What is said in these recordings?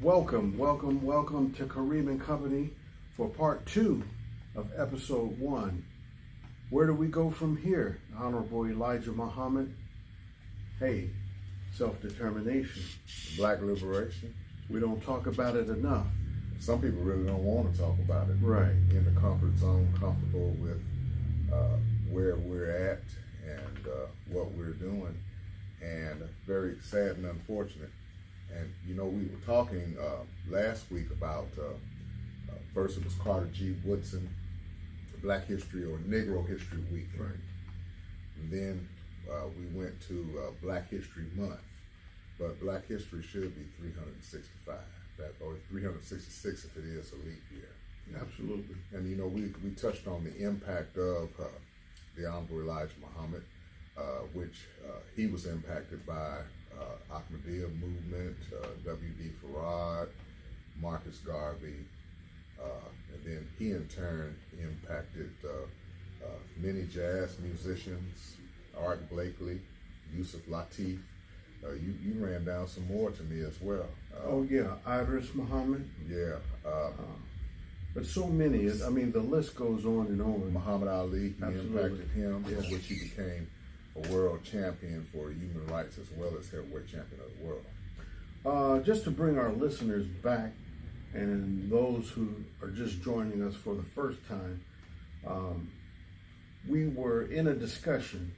Welcome to Karriem and Company for part 2 of episode 1. Where do we go from here? Honorable Elijah Muhammad. Hey, self-determination. Black liberation. We don't talk about it enough. Some people really don't want to talk about it. Right. In the comfort zone, comfortable with where we're at and what we're doing. And very sad and unfortunate. And, you know, we were talking last week about, first it was Carter G. Woodson, Black History or Negro History Week. Right. And then we went to Black History Month. But Black History should be 365, or 366 if it is a leap year. Absolutely. And, you know, we touched on the impact of the Honorable Elijah Muhammad, which he was impacted by Ahmadiyya movement, W.D. Farad, Marcus Garvey, and then he in turn impacted many jazz musicians, Art Blakely, Yusuf Lateef. You ran down some more to me as well. Oh yeah, Idris Muhammad. Yeah. But so many, I mean, the list goes on and on. Muhammad Ali, he Absolutely. impacted him, Yeah. from which he became a world champion for human rights as well as heavyweight champion of the world. Just to bring our listeners back and those who are just joining us for the first time, we were in a discussion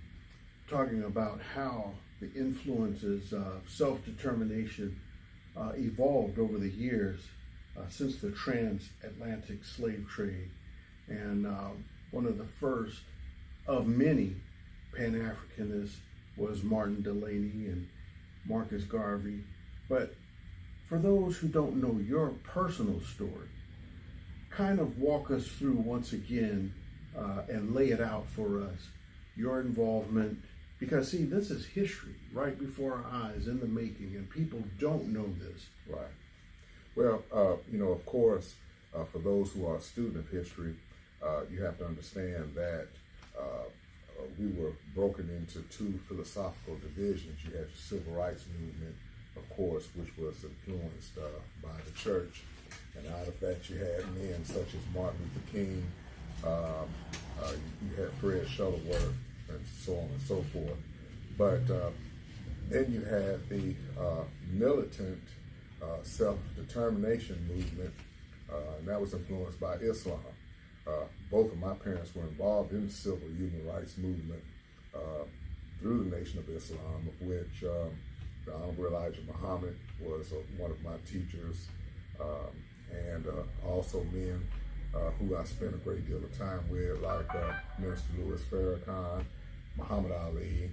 talking about how the influences of self-determination evolved over the years since the transatlantic slave trade. And one of the first of many Pan-Africanists was Martin Delany and Marcus Garvey. But for those who don't know your personal story, kind of walk us through once again and lay it out for us, your involvement, because see, this is history right before our eyes in the making, and people don't know this. Right. Well, you know, of course, for those who are a student of history, you have to understand that we were broken into two philosophical divisions. You had the civil rights movement, of course, which was influenced by the church. And out of that, you had men such as Martin Luther King, you had Fred Shuttleworth, and so on and so forth. But then you had the militant self-determination movement, and that was influenced by Islam. Both of my parents were involved in the civil human rights movement through the Nation of Islam, of which the Honorable Elijah Muhammad was one of my teachers, and also men who I spent a great deal of time with, like Minister Louis Farrakhan, Muhammad Ali,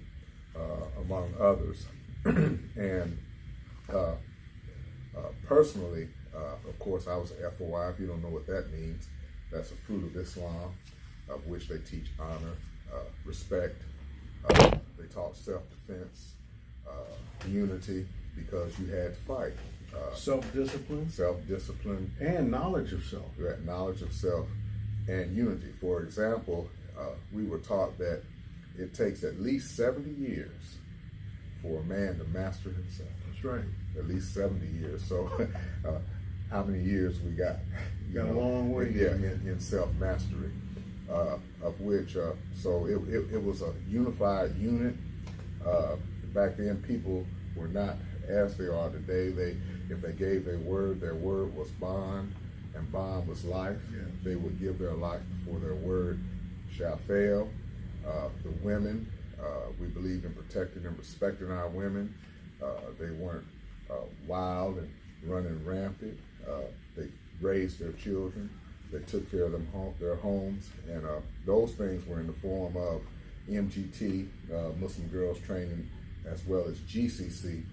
among others. And personally, of course, I was an FOI. If you don't know what that means, that's a fruit of Islam, of which they teach honor, respect. They taught self-defense, unity, because you had to fight. Self-discipline. Self-discipline. And knowledge of self. That knowledge of self and unity. For example, we were taught that it takes at least 70 years for a man to master himself. That's right. At least 70 years. So how many years we got? Got a long way. Yeah, in self-mastery, of which, so it was a unified unit. Back then, people were not as they are today. If they gave their word was bond, and bond was life. Yeah. They would give their life before their word shall fail. The women, we believed in protecting and respecting our women. They weren't wild and running rampant. They raised their children. They took care of their homes, and those things were in the form of MGT, Muslim Girls Training, as well as GCC,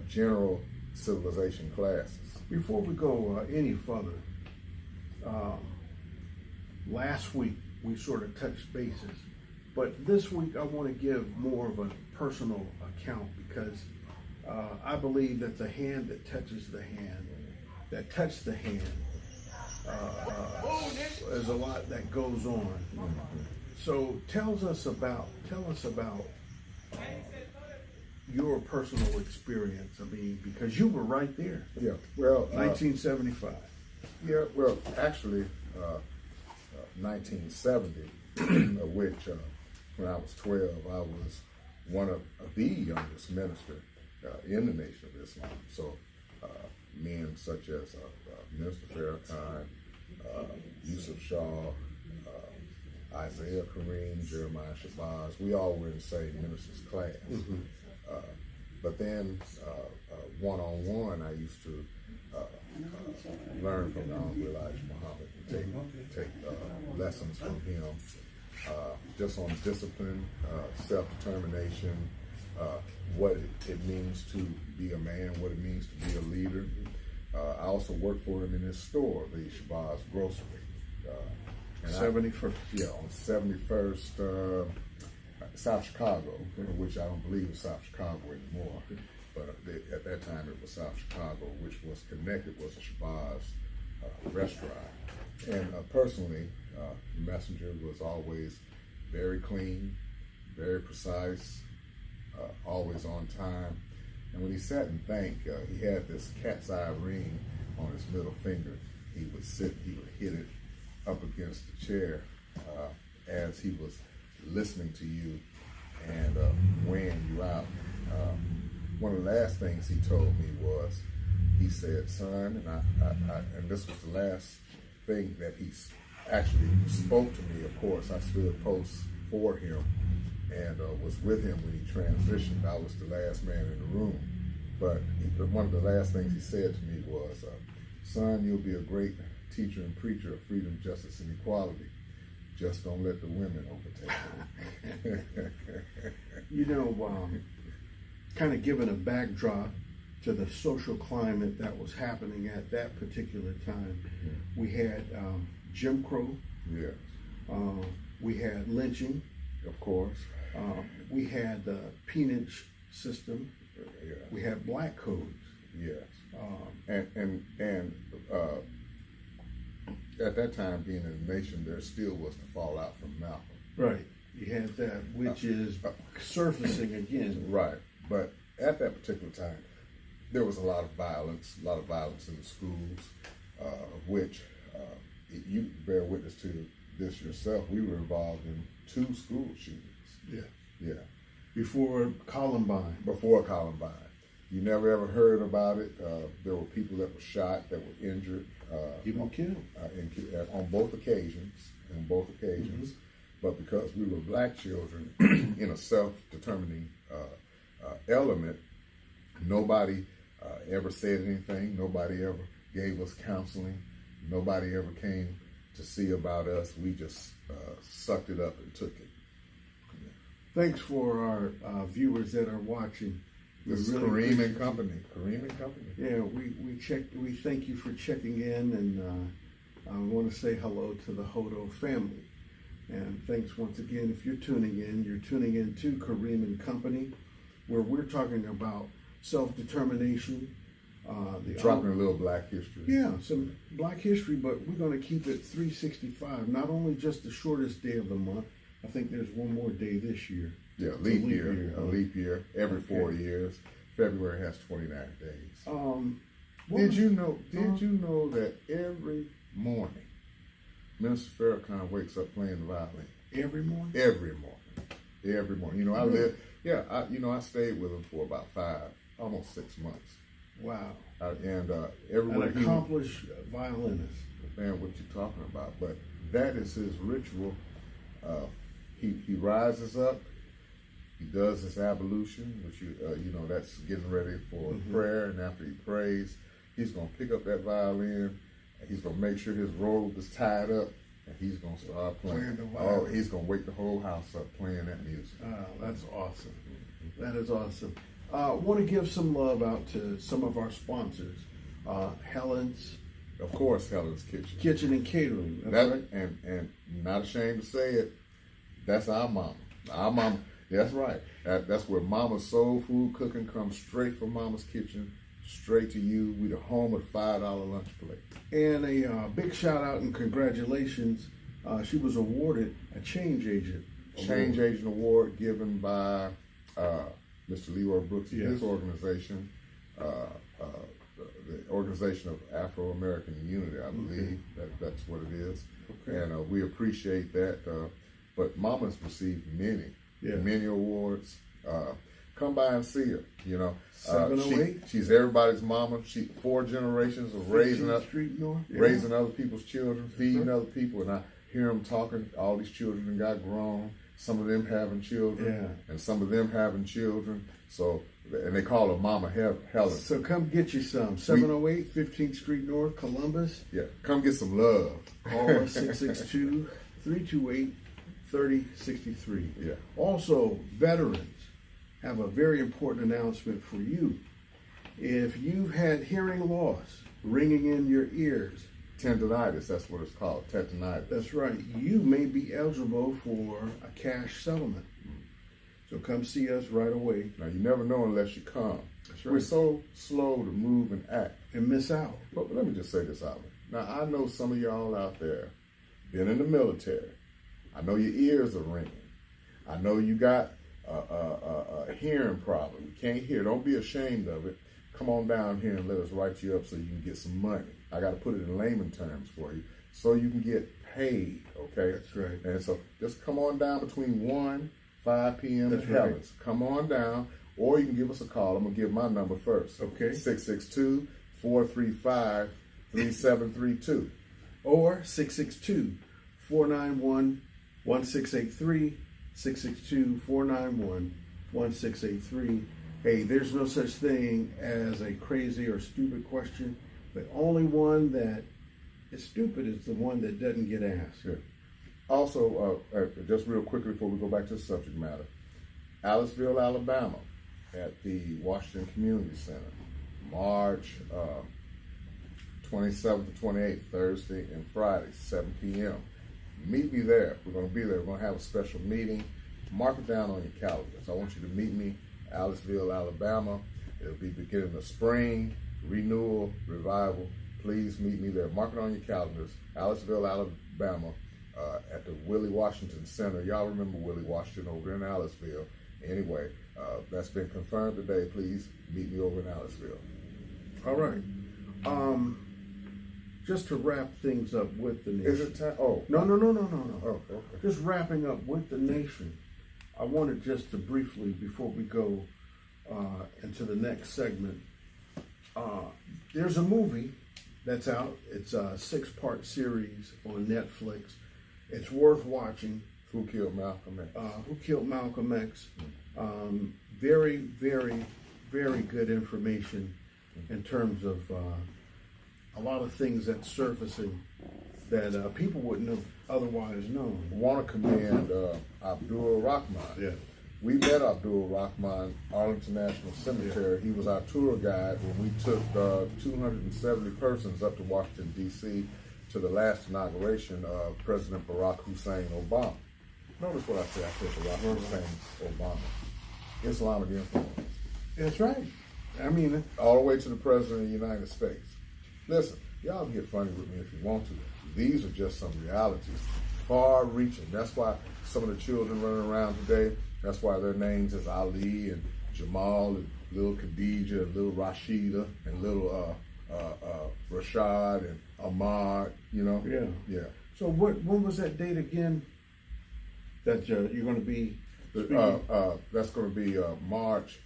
General Civilization Classes. Before we go any further, last week we sort of touched bases, but this week I want to give more of a personal account, because I believe that the hand that touches the hand, that touched the hand, there's a lot that goes on. So tell us about your personal experience? I mean, because you were right there, Yeah, well, 1975. yeah, well, actually, 1970, of which when I was 12, I was one of the youngest minister in the Nation of Islam. So men such as Minister Farrakhan, Yusuf Shaw, Isaiah Karriem, Jeremiah Shabazz, we all were in the same minister's class. Mm-hmm. But then one-on-one, I used to learn from the Honorable Elijah Muhammad, take lessons from him, just on discipline, self-determination, what it means to be a man, what it means to be a leader. I also worked for him in his store, the Shabazz Grocery. 71st. Yeah, on 71st, South Chicago, which I don't believe is South Chicago anymore. But at that time it was South Chicago, which was connected, was a Shabazz restaurant. And personally, the messenger was always very clean, very precise, always on time. And when he sat and thanked, he had this cat's eye ring on his middle finger. He would hit it up against the chair as he was listening to you and weighing you out. One of the last things he told me was, he said, "Son," and this was the last thing that he actually spoke to me. Of course, I stood post for him and was with him when he transitioned. I was the last man in the room. But one of the last things he said to me was, "Son, you'll be a great teacher and preacher of freedom, justice, and equality. Just don't let the women overtake you." You know, kind of given a backdrop to the social climate that was happening at that particular time, we had Jim Crow. Yes. We had lynching. Of course. We had the peonage system. Yes. We had black codes. Yes. And at that time, being in the nation, there still was the fallout from Malcolm. Right. You had that, which is surfacing again. Right. But at that particular time, there was a lot of violence in the schools, of which you bear witness to this yourself. We were involved in 2 school shootings. Yeah. Yeah. Before Columbine. Before Columbine. You never ever heard about it. There were people that were shot, that were injured. Even killed. On both occasions. Mm-hmm. But because we were black children in a self-determining element, nobody ever said anything. Nobody ever gave us counseling. Nobody ever came to see about us. We just sucked it up and took it. Thanks for our viewers that are watching. This is Karriem and Company. Karriem and Company. Yeah, we thank you for checking in, and I want to say hello to the Hodo family. And thanks once again. If you're tuning in to Karriem and Company, where we're talking about self-determination. Dropping a little black history. Yeah, some black history, but we're going to keep it 365. Not only just the shortest day of the month. I think there's one more day this year. Yeah, leap year. A leap year every 4 years. February has 29 days. Did you know that every morning Minister Farrakhan wakes up playing the violin? Every morning? Every morning. You know, I stayed with him for about almost 6 months. Wow. Everywhere an accomplished violinist. Man, what you talking about? But that is his ritual. He rises up. He does his ablution, which that's getting ready for prayer. And after he prays, he's gonna pick up that violin. And he's gonna make sure his robe is tied up, and he's gonna start playing. He's gonna wake the whole house up playing that music. That's awesome. That is awesome. Want to give some love out to some of our sponsors. Helen's. Of course, Helen's Kitchen and Catering. That's right. And not ashamed to say it, that's our mama. Our mama, that's right. That's where Mama's soul food cooking comes straight from Mama's kitchen, straight to you. We the home of the $5 lunch plate. And a big shout out and congratulations. She was awarded a Change Agent. Change Agent Award given by Mr. Leroy Brooks and Yes. his organization, the Organization of Afro-American Unity, I believe that's what it is. Okay. And we appreciate that. But Mama's received many awards. Come by and see her. 708. She's everybody's mama. She 4 generations of raising up, Street North. Yeah. raising other people's children, feeding other people, and I hear them talking. All these children got grown. Some of them having children, and some of them having children. So, and they call her Mama Helen. So come get you some. 708 15th Street North, Columbus. Yeah, come get some love. Call us 662-328-3063. Yeah. Also, veterans have a very important announcement for you. If you've had hearing loss, ringing in your ears, Tendinitis, that's what it's called, tendinitis. that's right, you may be eligible for a cash settlement. So come see us right away. Now, you never know unless you come. That's right. We're so slow to move and act. And miss out. But let me just say this, Alvin. Now, I know some of y'all out there been in the military. I know your ears are ringing. I know you got a hearing problem. You can't hear. Don't be ashamed of it. Come on down here and let us write you up so you can get some money. I got to put it in layman terms for you so you can get paid, okay? That's right. And so just come on down between 5 p.m. That's at right. Helen's. Come on down, or you can give us a call. I'm going to give my number first. Okay. 662-435-3732. Or 662-491-1683, 662-491-1683. Hey, there's no such thing as a crazy or stupid question. The only one that is stupid is the one that doesn't get asked. Sure. Also, just real quickly before we go back to the subject matter, Aliceville, Alabama, at the Washington Community Center, March 27th to 28th, Thursday and Friday, 7 p.m. Meet me there. We're going to be there. We're going to have a special meeting. Mark it down on your calendars. I want you to meet me, Aliceville, Alabama. It'll be beginning of spring, renewal, revival. Please meet me there. Mark it on your calendars. Aliceville, Alabama, at the Willie Washington Center. Y'all remember Willie Washington over in Aliceville. Anyway, that's been confirmed today. Please meet me over in Aliceville. All right. Just to wrap things up with the nation. Is it time? Oh. No. Oh, okay. Just wrapping up with the nation. I wanted just to briefly, before we go into the next segment, there's a movie that's out. It's a 6-part series on Netflix. It's worth watching. Who Killed Malcolm X? Who Killed Malcolm X? Very, very, very good information in terms of a lot of things that's surfacing that people wouldn't have otherwise known. I want to commend Abdul Rahman. Yeah. We met Abdul Rahman, Arlington National Cemetery. He was our tour guide when we took 270 persons up to Washington, D.C. to the last inauguration of President Barack Hussein Obama. Notice what I said. I said Barack Hussein Obama. Islamic influence. That's right. I mean, all the way to the President of the United States. Listen, y'all get funny with me if you want to. These are just some realities, far-reaching. That's why some of the children running around today, that's why their names is Ali and Jamal and little Khadijah and little Rashida and little Rashad and Ahmad, Yeah. So when was that date again that you're going to be speaking? That's going to be March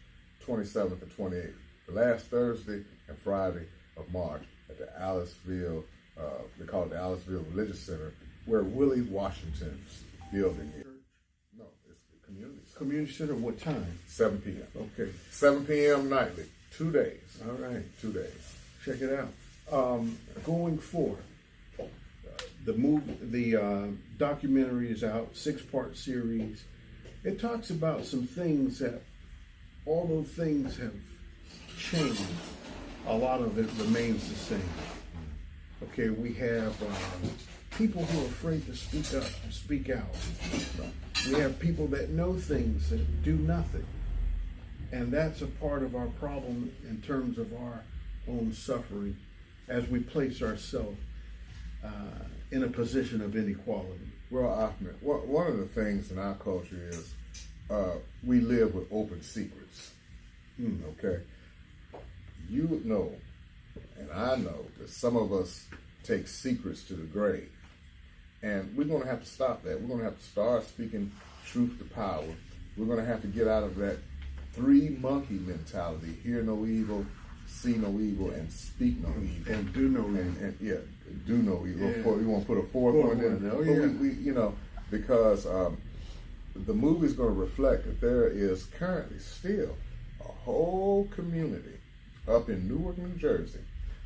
27th and 28th, the last Thursday and Friday of March at the Aliceville, they call it the Aliceville Religious Center, where Willie Washington's building is. No, it's the community center. Community Center, what time? 7 p.m. Okay. 7 p.m. nightly, 2 days. All right. 2 days. Check it out. Going forward, the documentary is out, 6-part series. It talks about some things that, although things have changed, a lot of it remains the same. Okay, we have people who are afraid to speak up and speak out. We have people that know things that do nothing. And that's a part of our problem in terms of our own suffering as we place ourselves in a position of inequality. Well, Ahmed, one of the things in our culture is we live with open secrets. Okay? You know, and I know that some of us take secrets to the grave. And we're going to have to stop that. We're going to have to start speaking truth to power. We're going to have to get out of that three-monkey mentality. Hear no evil, see no evil, and speak no evil. And do no evil. And do no evil. Yeah. You want to put a fourth one in? Oh, yeah. We, because the movie's going to reflect that there is currently still a whole community up in Newark, New Jersey,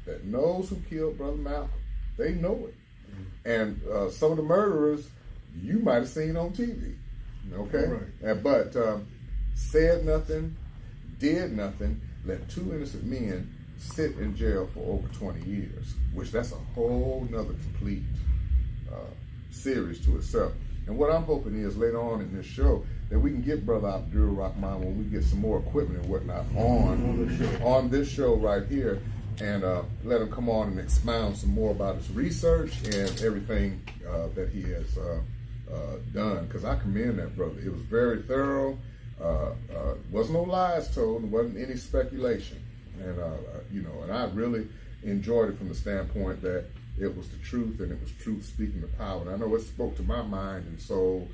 that knows who killed Brother Malcolm. They know it. And some of the murderers you might have seen on TV. Okay? Right. But said nothing, did nothing, let two innocent men sit in jail for over 20 years, which that's a whole nother complete series to itself. And what I'm hoping is later on in this show that we can get Brother Abdul Rahman when we get some more equipment and whatnot on this show right here, and let him come on and expound some more about his research and everything that he has done. Because I commend that brother. It was very thorough. Wasn't no lies told. Wasn't any speculation. And and I really enjoyed it from the standpoint that it was the truth, and it was truth speaking to power. And I know it spoke to my mind and soul,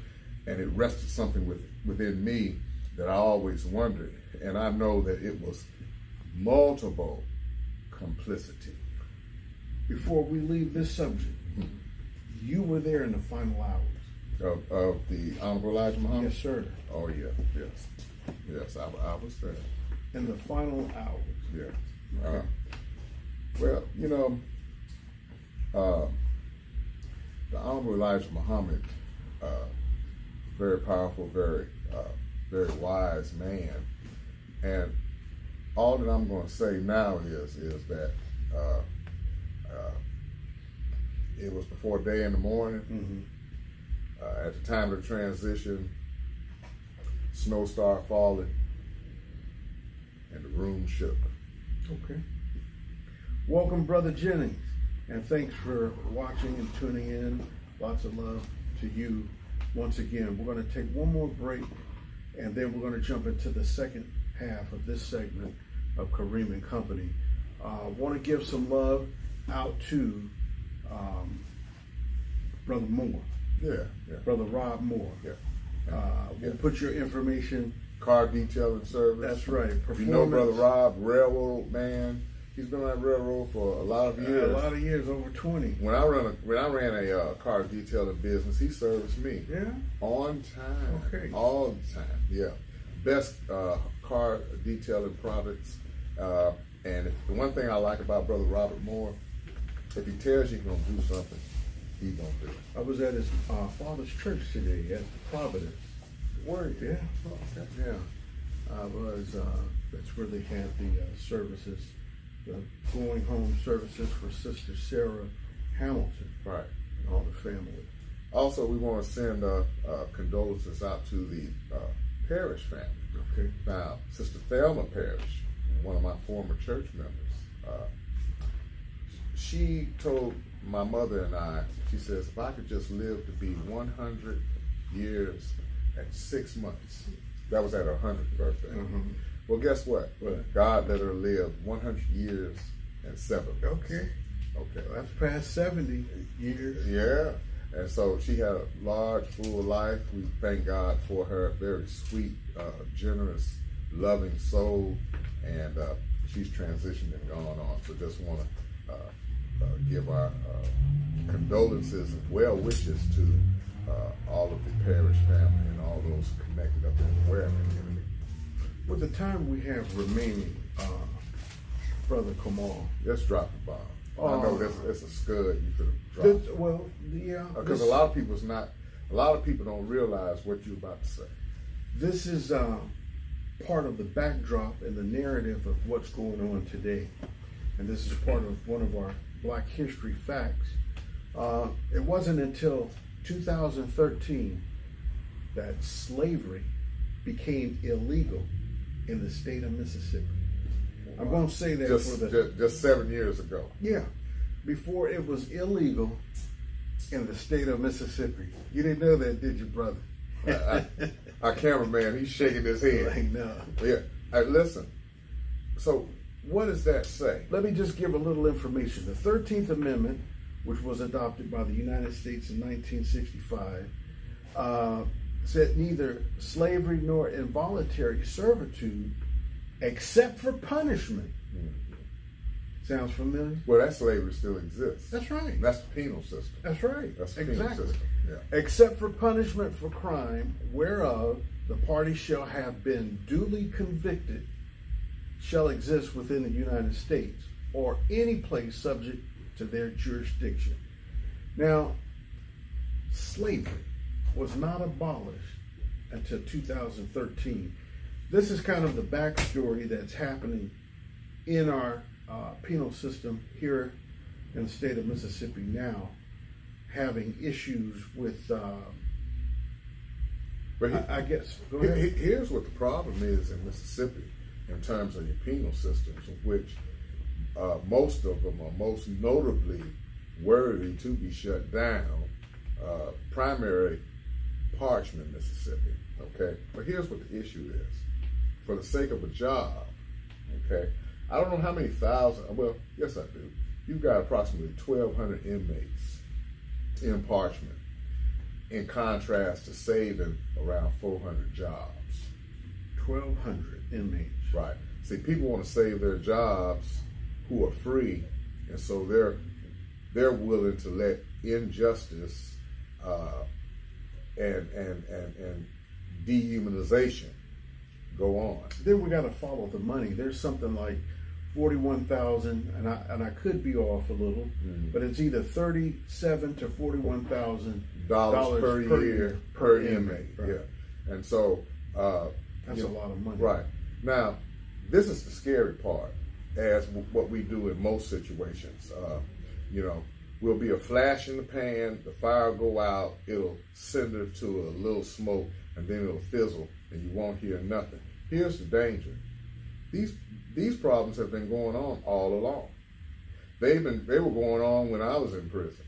and it rested something within me that I always wondered. And I know that it was multiple complicity. Before we leave this subject, you were there in the final hours of the Honorable Elijah Muhammad? Yes, sir. Oh, yeah, yes, I was there. In the final hours. Yes. Okay. Well, the Honorable Elijah Muhammad, very powerful, very wise man, and all that I'm going to say now is that it was before day in the morning. Mm-hmm. At the time of the transition, snow started falling, and the room shook. Okay. Welcome, Brother Jennings, and thanks for watching and tuning in. Lots of love to you. Once again, we're going to take one more break, and then we're going to jump into the second half of this segment of Karriem and Company. Want to give some love out to Brother Moore. Yeah. Brother Rob Moore. We'll put your information. Car detailing service. That's right. You know Brother Rob, railroad man. He's been on that railroad for a lot of years. A lot of years, over 20. When I ran a car detailing business, he serviced me. Yeah. On time. Okay. All the time. Yeah. Best car detailing products. And the one thing I like about Brother Robert Moore, if he tells you he's gonna do something, he's gonna do it. I was at his father's church today at Providence. Word. Yeah. Okay. Yeah. I was. That's where they had the services, the going home services for Sister Sarah Hamilton. Right. And all the family. Also, we want to send condolences out to the Parrish family. Okay. Now, Sister Thelma Parrish, one of my former church members, she told my mother and I, she says, if I could just live to be 100 years and 6 months, that was at her 100th birthday. Mm-hmm. Well, guess what? What? God let her live 100 years and 7 months. Okay. Okay. Well, that's past 70 years. Yeah. And so she had a large, full life. We thank God for her very sweet, generous, loving soul. And she's transitioned and gone on. So just want to give our condolences and well wishes to all of the Parrish family and all those connected up in the Ware community. With the time we have remaining, Brother Kamal. Let's drop the bomb. I know that's a scud you could have dropped. Well, yeah. Because a lot of people don't realize what you're about to say. This is part of the backdrop and the narrative of what's going on today. And this is part of one of our Black History facts. It wasn't until 2013 that slavery became illegal in the state of Mississippi. Wow. I'm going to say that just 7 years ago. Yeah, before it was illegal in the state of Mississippi. You didn't know that, did you, brother? Our cameraman, he's shaking his head. Like, no. Yeah. Listen. So, what does that say? Let me just give a little information. The 13th Amendment, which was adopted by the United States in 1965, said neither slavery nor involuntary servitude, except for punishment. Sounds familiar? Well, that slavery still exists. That's right. That's the penal system. That's right. That's the penal exactly. system. Yeah. Except for punishment for crime whereof the party shall have been duly convicted, shall exist within the United States or any place subject to their jurisdiction. Now, slavery was not abolished until 2013. This is kind of the backstory that's happening in our penal system here in the state of Mississippi now, having issues with, I guess, go ahead. Here's what the problem is in Mississippi in terms of your penal systems, which most of them are most notably worthy to be shut down. Primary Parchment, Mississippi, okay? But here's what the issue is. For the sake of a job, okay? I don't know how many thousand, well, yes I do. You've got approximately 1,200 inmates in Parchment, in contrast to saving around 400 jobs. 1,200 inmates. Right. See, people want to save their jobs who are free, and so they're willing to let injustice and dehumanization go on. Then we got to follow the money. There's something like 41,000, and I could be off a little, but it's either $37,000 to $41,000 per year per inmate. Right. Yeah, and so that's a lot of money. Right. Now, this is the scary part, as what we do in most situations. Will be a flash in the pan, the fire will go out, it'll cinder to a little smoke, and then it'll fizzle, and you won't hear nothing. Here's the danger. These problems have been going on all along. They were going on when I was in prison.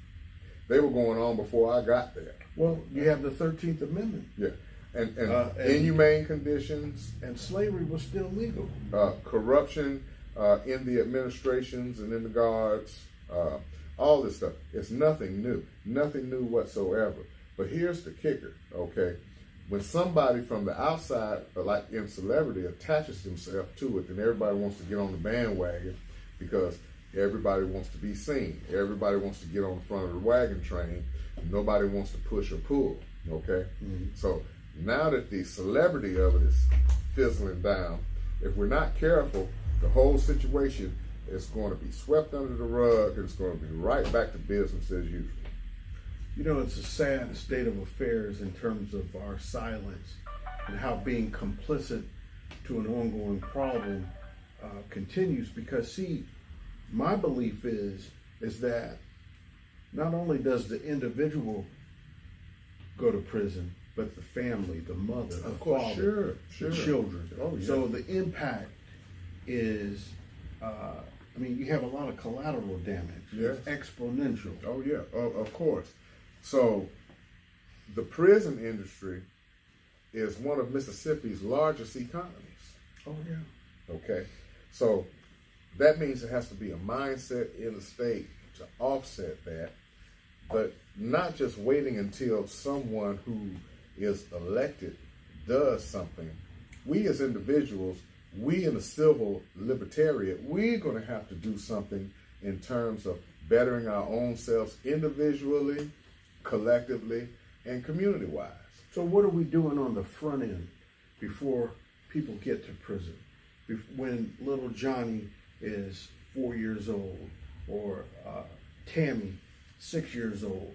They were going on before I got there. Well, you have the 13th Amendment. Yeah. And inhumane conditions. And slavery was still legal. Corruption in the administrations and in the guards. All this stuff. It's nothing new whatsoever. But here's the kicker, okay? When somebody from the outside, like in celebrity, attaches themselves to it, then everybody wants to get on the bandwagon because everybody wants to be seen. Everybody wants to get on the front of the wagon train. Nobody wants to push or pull, okay? So now that the celebrity of it is fizzling down, if we're not careful, the whole situation is going to be swept under the rug, and it's going to be right back to business as usual. You know, it's a sad state of affairs in terms of our silence and how being complicit to an ongoing problem continues. Because, see, my belief is that not only does the individual go to prison, but the family, the mother, the father, the children. Oh, yeah. So the impact is, you have a lot of collateral damage. Yes. It's exponential. Oh, yeah, of course. So the prison industry is one of Mississippi's largest economies. Oh, yeah. Okay. So that means there has to be a mindset in the state to offset that, but not just waiting until someone who is elected does something. We as individuals, we in the civil libertarian, we're going to have to do something in terms of bettering our own selves individually, collectively, and community-wise. So what are we doing on the front end before people get to prison? When little Johnny is 4 years old, or Tammy 6 years old,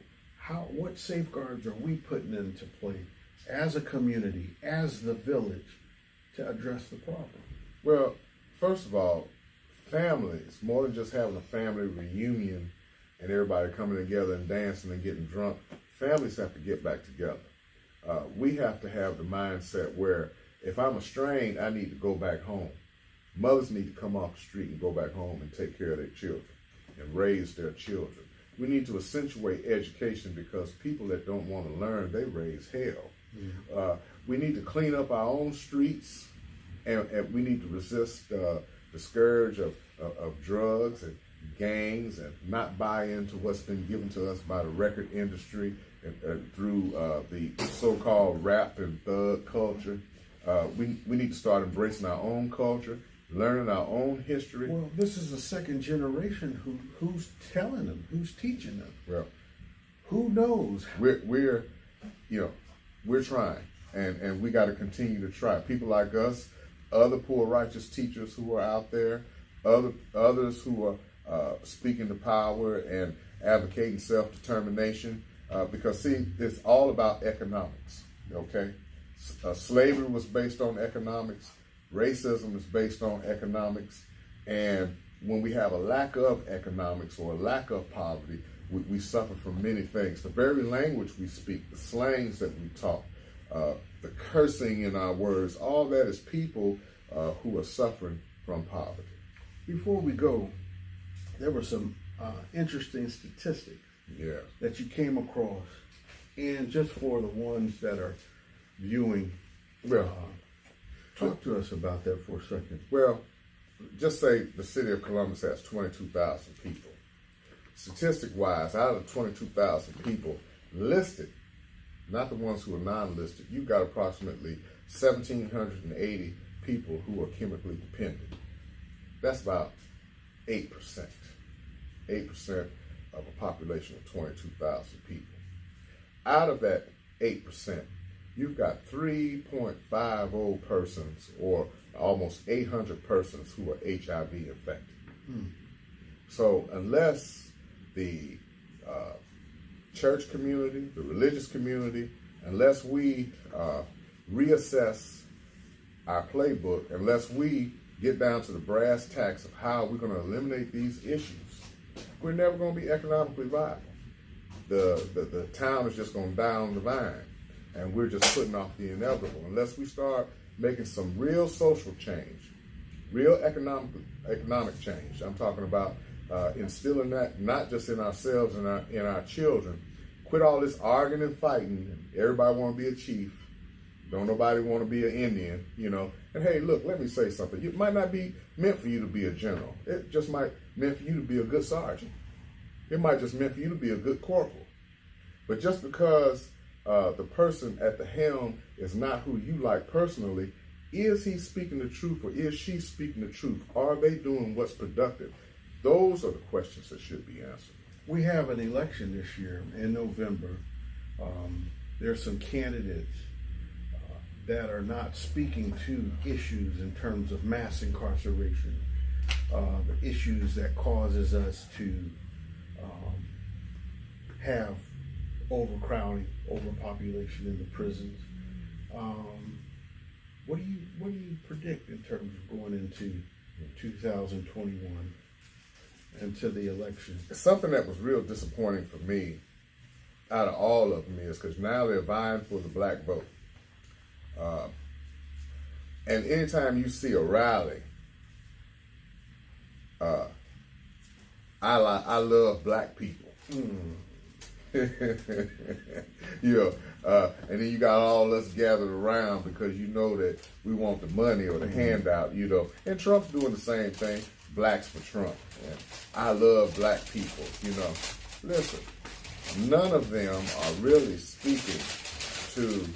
what safeguards are we putting into play as a community, as the village, to address the problem? Well, first of all, families, more than just having a family reunion and everybody coming together and dancing and getting drunk, families have to get back together. We have to have the mindset where if I'm estranged, I need to go back home. Mothers need to come off the street and go back home and take care of their children and raise their children. We need to accentuate education because people that don't want to learn, they raise hell. We need to clean up our own streets, and we need to resist the scourge of drugs and gangs, and not buy into what's been given to us by the record industry and through the so-called rap and thug culture. We need to start embracing our own culture, learning our own history. Well, this is the second generation who's telling them, who's teaching them. Well, who knows? We're trying, and we got to continue to try. People like us, other poor righteous teachers who are out there, others who are speaking to power and advocating self-determination. Because see, it's all about economics. Okay, slavery was based on economics. Racism is based on economics, and when we have a lack of economics or a lack of poverty, we suffer from many things. The very language we speak, the slangs that we talk, the cursing in our words, all that is people who are suffering from poverty. Before we go, there were some interesting statistics that you came across, and just for the ones that are viewing, talk to us about that for a second. Well, just say the city of Columbus has 22,000 people. Statistic-wise, out of 22,000 people listed, not the ones who are non-listed, you've got approximately 1,780 people who are chemically dependent. That's about 8%. 8% of a population of 22,000 people. Out of that 8%, you've got 3.50 persons, or almost 800 persons, who are HIV infected. So unless the church community, the religious community, unless we reassess our playbook, unless we get down to the brass tacks of how we're going to eliminate these issues, we're never going to be economically viable. The town is just going to die on the vine, and we're just putting off the inevitable. Unless we start making some real social change, real economic change. I'm talking about instilling that not just in ourselves and in our children. Quit all this arguing and fighting. Everybody want to be a chief. Don't nobody want to be an Indian, you know. And hey, look, let me say something. It might not be meant for you to be a general. It just might meant for you to be a good sergeant. It might just meant for you to be a good corporal. But just because the person at the helm is not who you like personally, is he speaking the truth, or is she speaking the truth? Are they doing what's productive? Those are the questions that should be answered. We have an election this year in November. There's some candidates that are not speaking to issues in terms of mass incarceration, the issues that causes us to have overcrowding, overpopulation in the prisons. What do you predict in terms of going into 2021 and to the election? Something that was real disappointing for me out of all of them is because now they're vying for the black vote. And anytime you see a rally, I love black people. And then you got all us gathered around because you know that we want the money or the handout, you know. And Trump's doing the same thing, blacks for Trump. And I love black people, you know. Listen, none of them are really speaking to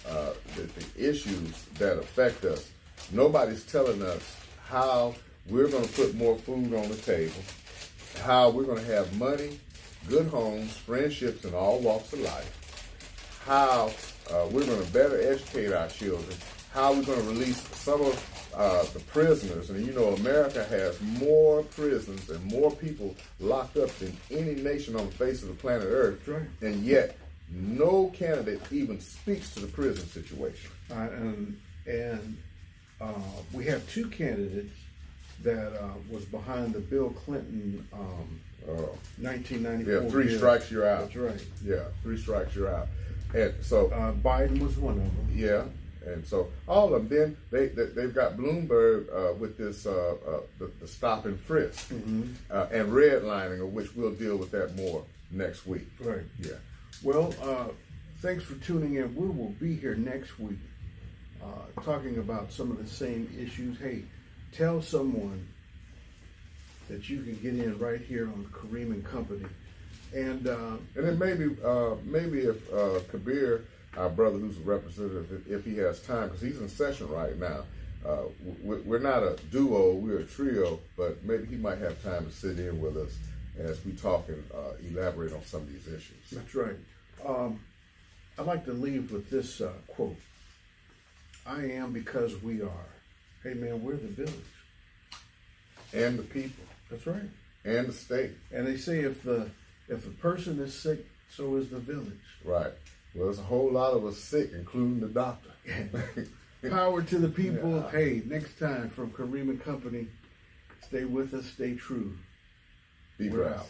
the issues that affect us. Nobody's telling us how we're going to put more food on the table, how we're going to have money, good homes, friendships in all walks of life, how we're going to better educate our children, how we're going to release some of the prisoners. And you know, America has more prisons and more people locked up than any nation on the face of the planet Earth. Right. And yet, no candidate even speaks to the prison situation. We have two candidates that was behind the Bill Clinton 1994 Yeah, three bill. strikes you're out. That's right. Yeah, 3 strikes you're out. And so Biden was one of them. yeah, and so all of them. Then they've got Bloomberg with this the stop and frisk and redlining, of which we'll deal with that more next week. Right. Yeah. Well, Thanks for tuning in. We will be here next week talking about some of the same issues. Hey, tell someone that you can get in right here on Karriem and Company. And then maybe if Kabir, our brother who's a representative, if he has time, because he's in session right now. We're not a duo, we're a trio, but maybe he might have time to sit in with us as we talk and elaborate on some of these issues. That's right. I'd like to leave with this quote. I am because we are. Hey man, we're the village. And the people. That's right. And the state. And they say if a person is sick, so is the village. Right. Well, there's a whole lot of us sick, including the doctor. Power to the people. Yeah. Hey, next time from Karriem and Company, stay with us, stay true. Be We're blessed. out.